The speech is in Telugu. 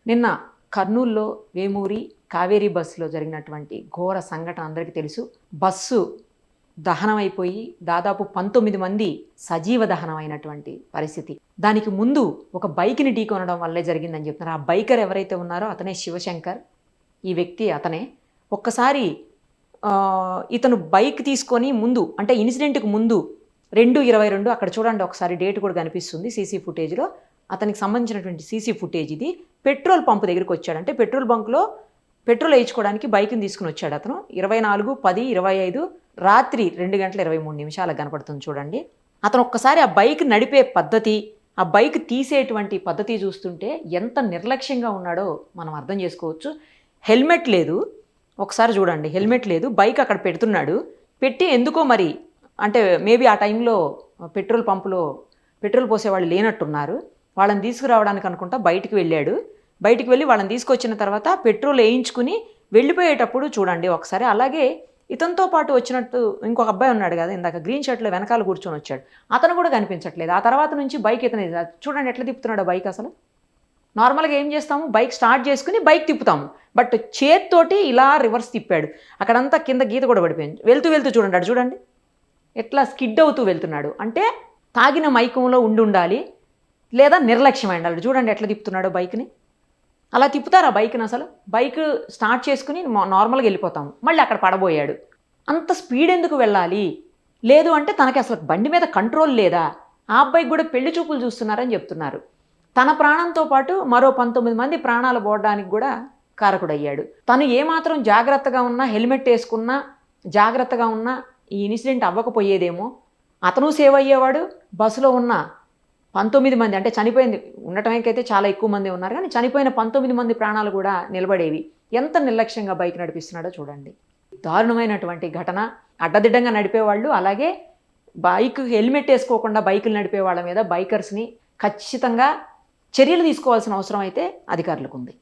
నిన్న కర్నూలులో వేమూరి కావేరీ బస్సులో జరిగినటువంటి ఘోర సంఘటన అందరికీ తెలుసు. బస్సు దహనమైపోయి దాదాపు 19 మంది సజీవ దహనమైనటువంటి పరిస్థితి. దానికి ముందు ఒక బైక్‌ని ఢీకొనడం వల్లే జరిగిందని చెప్తున్నారు. ఆ బైకర్ ఎవరైతే ఉన్నారో అతనే శివశంకర్. ఈ వ్యక్తి అతనే. ఒక్కసారి ఇతను బైక్ తీసుకొని ముందు అంటే ఇన్సిడెంట్‌కి ముందు 2:22 అక్కడ చూడండి, ఒకసారి డేట్ కూడా కనిపిస్తుంది సీసీ ఫుటేజ్‌లో. అతనికి సంబంధించినటువంటి సీసీ ఫుటేజ్ ఇది. పెట్రోల్ పంప్ దగ్గరికి వచ్చాడు. అంటే పెట్రోల్ బంక్‌లో పెట్రోల్ వేయించుకోవడానికి బైక్‌ని తీసుకొని వచ్చాడు అతను. 24:10:25 రాత్రి 2:23 కనపడుతుంది చూడండి. అతను ఒక్కసారి ఆ బైక్ నడిపే పద్ధతి, ఆ బైక్ తీసేటువంటి పద్ధతి చూస్తుంటే ఎంత నిర్లక్ష్యంగా ఉన్నాడో మనం అర్థం చేసుకోవచ్చు. హెల్మెట్ లేదు. ఒకసారి చూడండి, హెల్మెట్ లేదు. బైక్ అక్కడ పెడుతున్నాడు. పెట్టి ఎందుకో మరి అంటే మేబీ ఆ టైంలో పెట్రోల్ పంపులో పెట్రోల్ పోసేవాళ్ళు లేనట్టున్నారు. వాళ్ళని తీసుకురావడానికి అనుకుంటా బయటికి వెళ్ళాడు. బయటికి వెళ్ళి వాళ్ళని తీసుకొచ్చిన తర్వాత పెట్రోల్ వేయించుకుని వెళ్ళిపోయేటప్పుడు చూడండి ఒకసారి. అలాగే ఇతనితో పాటు వచ్చినట్టు ఇంకొక అబ్బాయి ఉన్నాడు కదా, ఇందాక గ్రీన్ షర్ట్లో వెనకాల కూర్చొని వచ్చాడు. అతను కూడా కనిపించట్లేదు. ఆ తర్వాత నుంచి బైక్ ఇతని చూడండి ఎట్లా తిప్పుతున్నాడు బైక్. అసలు నార్మల్గా ఏం చేస్తాము, బైక్ స్టార్ట్ చేసుకుని బైక్ తిప్పుతాము. బట్ చేత్తోటి ఇలా రివర్స్ తిప్పాడు. అక్కడంతా కింద గీత కూడా పడిపోయింది. వెళ్తూ వెళ్తూ చూడండి, అటు చూడండి ఎట్లా స్కిడ్ అవుతూ వెళ్తున్నాడు. అంటే తాగిన మైకంలో ఉండాలి, లేదా నిర్లక్ష్యం ఉండాలి. చూడండి ఎట్లా తిప్పుతున్నాడో బైక్ని. అలా తిప్పుతారా బైక్ని? అసలు బైక్ స్టార్ట్ చేసుకుని నార్మల్గా వెళ్ళిపోతాము, మళ్ళీ అక్కడ పడబోయాడు. అంత స్పీడ్ ఎందుకు వెళ్ళాలి? లేదు అంటే తనకి అసలు బండి మీద కంట్రోల్ లేదా? ఆ అబ్బాయికి కూడా పెళ్లి చూపులు చూస్తున్నారని చెప్తున్నారు. తన ప్రాణంతో పాటు మరో 19 మంది ప్రాణాలు పోవడానికి కూడా కారకుడయ్యాడు. తను ఏమాత్రం జాగ్రత్తగా ఉన్నా, హెల్మెట్ వేసుకున్నా, జాగ్రత్తగా ఉన్నా ఈ ఇన్సిడెంట్ అవ్వకపోయేదేమో. అతను సేవ్ అయ్యేవాడు. బస్సులో ఉన్న 19 మంది అంటే చనిపోయింది ఉండటమేకైతే చాలా ఎక్కువ మంది ఉన్నారు, కానీ చనిపోయిన 19 మంది ప్రాణాలు కూడా నిలబడేవి. ఎంత నిర్లక్ష్యంగా బైక్ నడిపిస్తున్నాడో చూడండి. దారుణమైనటువంటి ఘటన. అడ్డదిడ్డంగా నడిపేవాళ్ళు, అలాగే బైక్ హెల్మెట్ వేసుకోకుండా బైకులు నడిపే వాళ్ళ మీద బైకర్స్ని ఖచ్చితంగా చర్యలు తీసుకోవాల్సిన అవసరం అయితే అధికారులకు ఉంది.